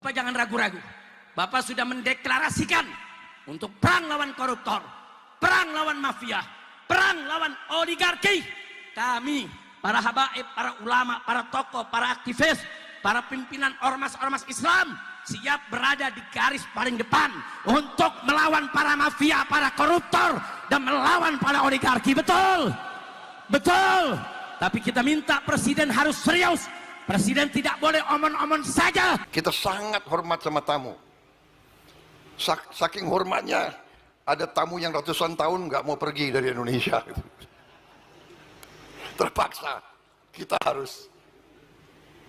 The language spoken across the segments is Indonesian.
Bapak jangan ragu-ragu. Bapak sudah mendeklarasikan untuk perang lawan koruptor, perang lawan mafia, perang lawan oligarki. Kami, para habaib, para ulama, para tokoh, para aktivis, para pimpinan ormas-ormas Islam siap berada di garis paling depan untuk melawan para mafia, para koruptor, dan melawan para oligarki. Betul? Betul. Tapi kita minta presiden harus serius. Presiden tidak boleh omong-omong saja. Kita sangat hormat sama tamu. Saking hormatnya, ada tamu yang ratusan tahun nggak mau pergi dari Indonesia. Terpaksa kita harus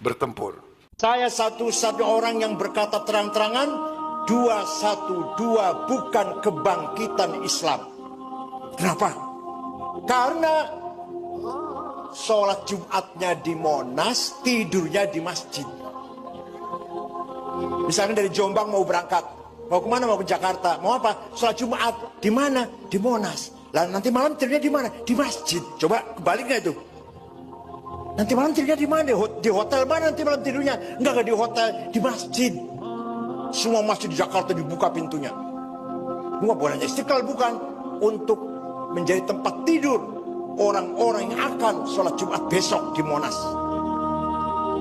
bertempur. Saya satu-satunya orang yang berkata terang-terangan 212 bukan kebangkitan Islam. Kenapa? Karena sholat Jumatnya di Monas, tidurnya di masjid. Misalnya dari Jombang mau berangkat, mau kemana? Mau ke Jakarta. Mau apa? Sholat Jumat di mana? Di Monas. Lalu nanti malam tidurnya di mana? Di masjid. Coba kebalik nggak itu? Nanti malam tidurnya di mana? Di hotel mana nanti malam tidurnya? Enggak di hotel, di masjid. Semua masjid di Jakarta dibuka pintunya. Bukan hanya Istiqlal, bukan. Untuk menjadi tempat tidur orang-orang yang akan sholat Jumat besok di Monas.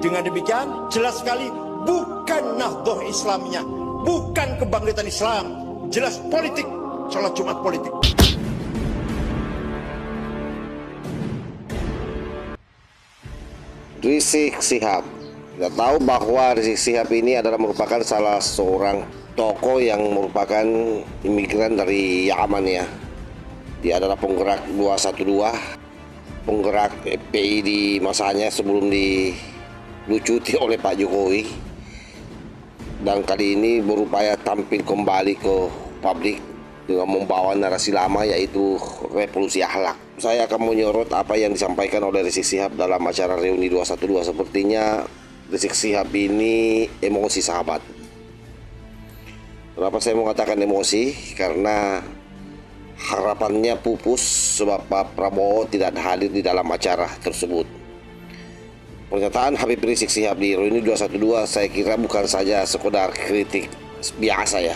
Dengan demikian, jelas sekali bukan Nahdlatul Islamnya, bukan kebangkitan Islam. Jelas politik, sholat Jumat politik. Rizik Syihab. Kita tahu bahwa Rizik Syihab ini adalah merupakan salah seorang tokoh yang merupakan imigran dari Yaman ya. Dia adalah penggerak 212, penggerak FPI di masanya sebelum dilucuti oleh Pak Jokowi. Dan kali ini berupaya tampil kembali ke publik dengan membawa narasi lama, yaitu revolusi akhlak. Saya akan menyorot apa yang disampaikan oleh Rizik Syihab dalam acara reuni 212. Sepertinya Rizik Syihab ini emosi, sahabat. Kenapa saya mengatakan emosi? Karena harapannya pupus sebab Pak Prabowo tidak hadir di dalam acara tersebut. Pernyataan Habib Rizik Syihab di reuni 212 saya kira bukan saja sekedar kritik biasa ya.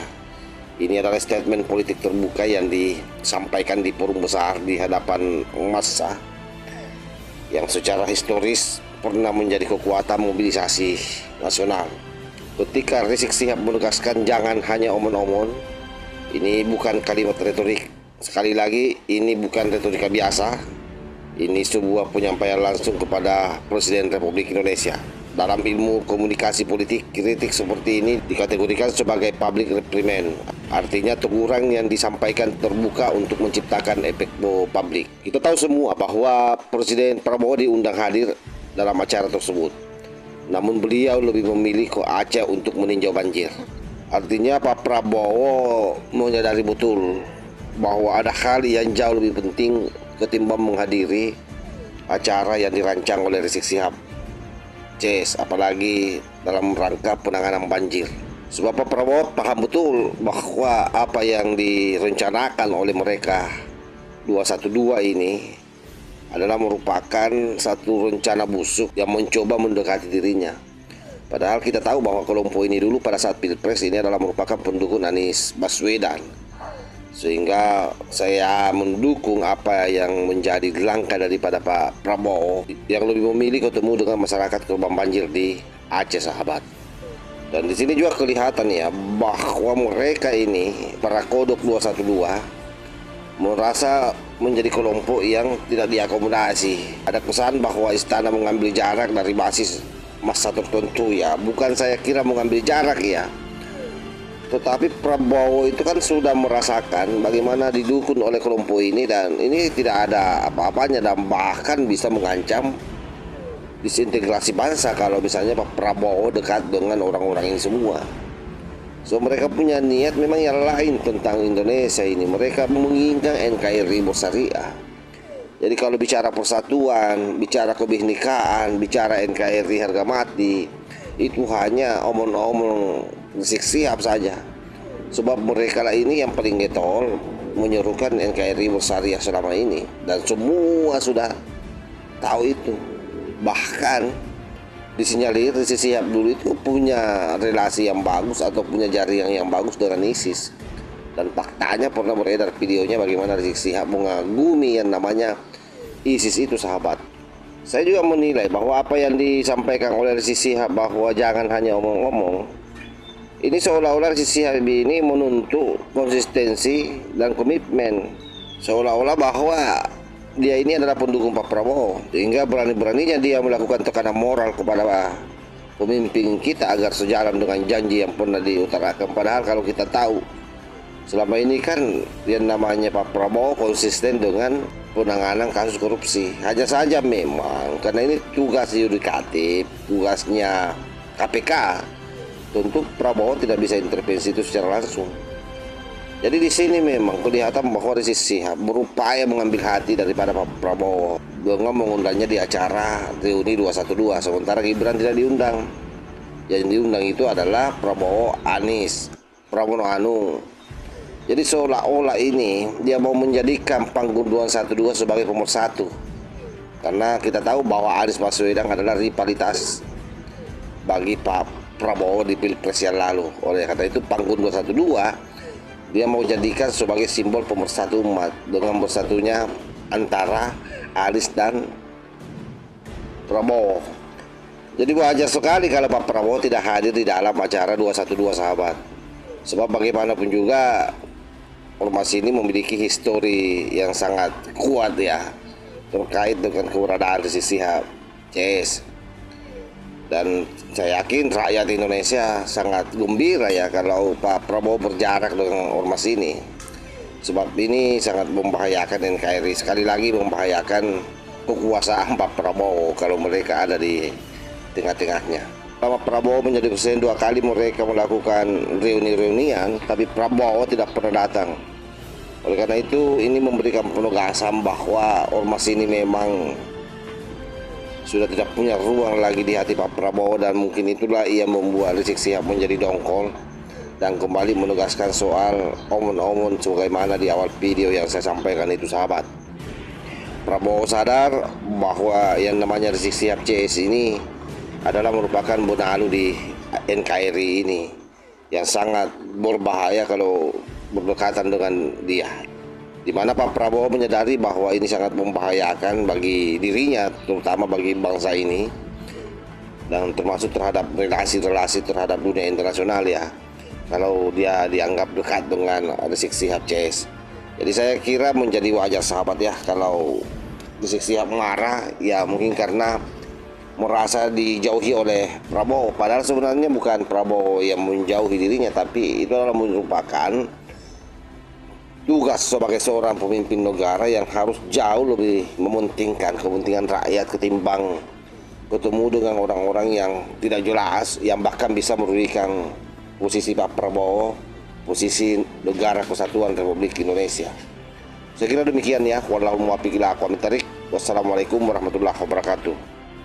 Ini adalah statement politik terbuka yang disampaikan di forum besar di hadapan massa yang secara historis pernah menjadi kekuatan mobilisasi nasional. Ketika Rizik Syihab menegaskan jangan hanya omong-omong, ini bukan kalimat retorik. Sekali lagi, ini bukan retorika biasa. Ini sebuah penyampaian langsung kepada Presiden Republik Indonesia. Dalam ilmu komunikasi politik, kritik seperti ini dikategorikan sebagai public reprimand. Artinya teguran yang disampaikan terbuka untuk menciptakan efek publik. Kita tahu semua bahwa Presiden Prabowo diundang hadir dalam acara tersebut. Namun beliau lebih memilih ke Aceh untuk meninjau banjir. Artinya Pak Prabowo menyadari betul bahwa ada hal yang jauh lebih penting ketimbang menghadiri acara yang dirancang oleh Rizik Syihab. Apalagi dalam rangka penanganan banjir. Sebab Pak Prabowo paham betul bahwa apa yang direncanakan oleh mereka 212 ini adalah merupakan satu rencana busuk yang mencoba mendekati dirinya. Padahal kita tahu bahwa kelompok ini dulu pada saat Pilpres ini adalah merupakan pendukung Anies Baswedan. Sehingga saya mendukung apa yang menjadi langkah daripada Pak Prabowo yang lebih memilih ketemu dengan masyarakat korban banjir di Aceh, sahabat. Dan di sini juga kelihatan ya bahwa mereka ini para kodok 212 merasa menjadi kelompok yang tidak diakomodasi. Ada kesan bahwa istana mengambil jarak dari basis massa tertentu ya. Bukan saya kira mengambil jarak ya. Tetapi Prabowo itu kan sudah merasakan bagaimana didukung oleh kelompok ini, dan ini tidak ada apa-apanya dan bahkan bisa mengancam disintegrasi bangsa kalau misalnya Pak Prabowo dekat dengan orang-orang ini semua. So mereka punya niat memang yang lain tentang Indonesia ini. Mereka menginginkan NKRI bersyariah. Jadi kalau bicara persatuan, bicara kebinekaan, bicara NKRI harga mati, itu hanya omong-omong Rizik Syihab saja. Sebab mereka lah ini yang paling getol menyerukan NKRI bersyariah selama ini. Dan semua sudah tahu itu. Bahkan disinyalir Rizik Syihab dulu itu punya relasi yang bagus atau punya jaringan yang bagus dengan ISIS. Dan faktanya pernah beredar videonya bagaimana Rizik Syihab mengagumi yang namanya ISIS itu, sahabat. Saya juga menilai bahwa apa yang disampaikan oleh Rizik Syihab bahwa jangan hanya omong-omong, ini seolah-olah Rizik Syihab ini menuntut konsistensi dan komitmen, seolah-olah bahwa dia ini adalah pendukung Pak Prabowo, sehingga berani-beraninya dia melakukan tekanan moral kepada pemimpin kita agar sejalan dengan janji yang pernah diutarakan. Padahal kalau kita tahu selama ini kan yang namanya Pak Prabowo konsisten dengan penanganan kasus korupsi. Hanya saja memang karena ini tugas yudikatif, tugasnya KPK, tentu Prabowo tidak bisa intervensi itu secara langsung. Jadi di sini memang kelihatan bahwa Rizik Syihab berupaya mengambil hati daripada Pak Prabowo dengan mengundangnya di acara reuni 212, sementara Gibran tidak diundang. Yang diundang itu adalah Prabowo, Anies, Pramono Anung. Jadi seolah-olah ini dia mau menjadikan panggung 212 sebagai pemersatu. Karena kita tahu bahwa Anies Baswedan adalah rivalitas bagi Pak Prabowo di Pilpres yang lalu. Oleh karena itu panggung 212 dia mau jadikan sebagai simbol pemersatu umat dengan bersatunya antara Anies dan Prabowo. Jadi wajar sekali kalau Pak Prabowo tidak hadir di dalam acara 212, sahabat. Sebab bagaimanapun juga ormas ini memiliki histori yang sangat kuat ya terkait dengan keberadaan Rizik Syihab, CS. Dan saya yakin rakyat Indonesia sangat gembira ya kalau Pak Prabowo berjarak dengan ormas ini. Sebab ini sangat membahayakan NKRI, sekali lagi membahayakan kekuasaan Pak Prabowo kalau mereka ada di tengah-tengahnya. Pak Prabowo menjadi presiden 2 kali mereka melakukan reuni-reunian, tapi Prabowo tidak pernah datang. Oleh karena itu ini memberikan penegasan bahwa ormas ini memang sudah tidak punya ruang lagi di hati Pak Prabowo, dan mungkin itulah ia membuat Rizik Syihab menjadi dongkol dan kembali menegaskan soal omon-omon sebagaimana di awal video yang saya sampaikan itu, sahabat. Prabowo sadar bahwa yang namanya Rizik Syihab CS ini adalah merupakan benalu di NKRI ini yang sangat berbahaya kalau berdekatan dengan dia. Di mana Pak Prabowo menyadari bahwa ini sangat membahayakan bagi dirinya, terutama bagi bangsa ini, dan termasuk terhadap relasi-relasi terhadap dunia internasional ya, kalau dia dianggap dekat dengan Rizik Syihab CS. Jadi saya kira menjadi wajar, sahabat ya, kalau Rizik Syihab marah ya mungkin karena merasa dijauhi oleh Prabowo. Padahal sebenarnya bukan Prabowo yang menjauhi dirinya, tapi itu adalah merupakan tugas sebagai seorang pemimpin negara yang harus jauh lebih mementingkan kepentingan rakyat ketimbang ketemu dengan orang-orang yang tidak jelas, yang bahkan bisa merugikan posisi Pak Prabowo, posisi negara kesatuan Republik Indonesia. Saya kira demikian ya. Wassalamualaikum warahmatullahi wabarakatuh.